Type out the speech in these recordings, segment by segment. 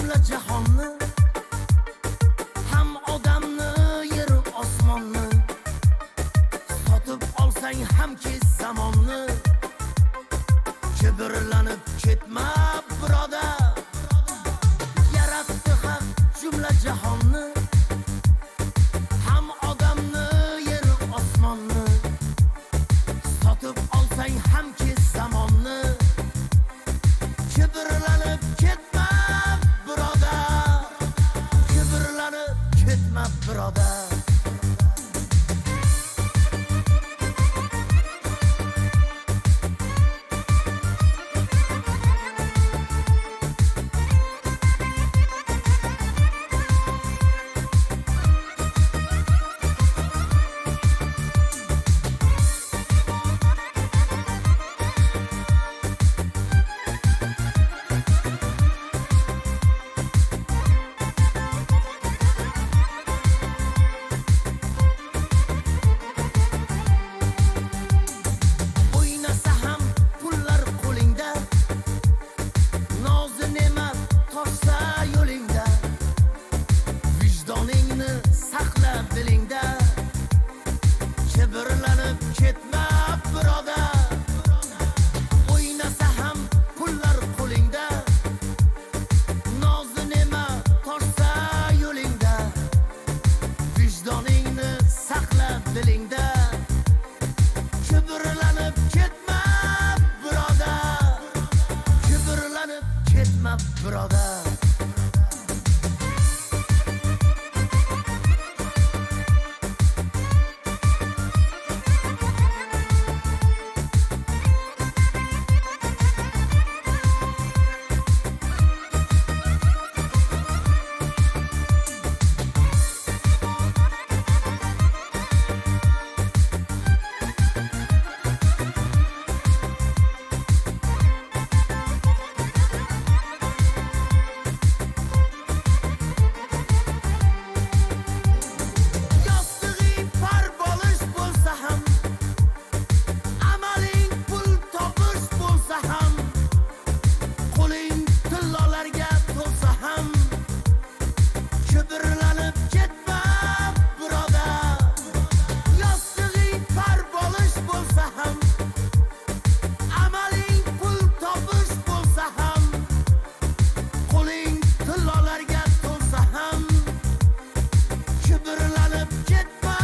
jumla jahonni, ham odamni, yer osmonni, sotib olsang hamki zamonni, kibrlanib ketma birodar. Yaratdi haq jumla jahonni, ham odamni, yer osmonni, sotib olsang hamki zamonni, kibrlanib ketma birodar. Kibrlanib ketma birodar. O'ynasa ham pullar qo'lingda, nozi ne'mat toshsa yo'lingda, vijdoningni saqla dilingda, kibrlanib ketma birodar. O'ynasa ham pullar qo'lingda, nozi ne'mat toshsa yo'lingda, vijdoningni saqla dilingda, kibrlanib ketma birodar. Kibrlanib ketma birodar. Yostig'ing parvolish bo'lsa ham, amaling pul topish bo'lsa ham, qo'ling tillolarga to'lsa ham, kibrlanib ketma birodar. Yostig'ing parvolish bo'lsa ham, amaling pul topish bo'lsa ham, qo'ling tillolarga to'lsa ham, kibrlanib ketma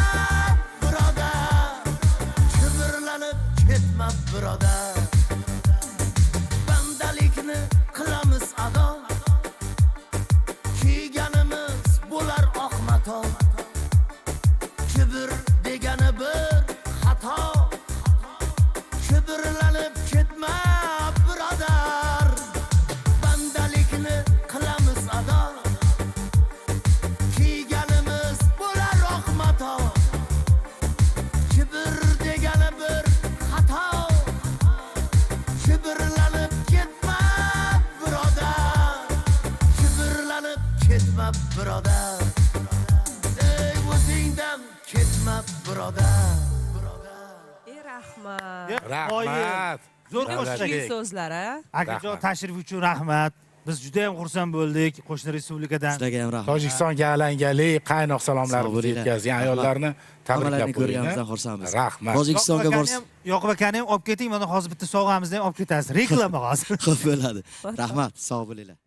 birodar. Kibrlanib ketma birodar. Bandalikni qilamiz ado, kiyganimiz bo'lar oq mato. Kibr degani bir xato, kibrlanib ketma birodar. Bandalikni qilamiz ado, kiyganimiz bo'lar oq mato. Kibr degani bir xato, kibrlanib ketma birodar. Kibrlanib ketma birodar. Ey o'zingdan ketma birodar. Rahmat. Rahmat. Zo'r Kuchli qo'shdik. so'zlar, a? Akajon tashrif uchun rahmat. Biz juda ham xursand bo'ldik qo'shni respublikadan. Sizlarga ham rahmat. Tojikistonga alangali qaynoq salomlarimizni yetkazgan ayollarni tabriklab Hammalarni qo'ying. ko'rganimizdan xursandmiz. Rahmat. Tojikistonga borsiz Yoqub akani ham olib keting, mana hozir bitta sovg'amizni ham olib ketasiz. Reklama hozir. xo'p bo'ladi. Rahmat, sog' bo'linglar.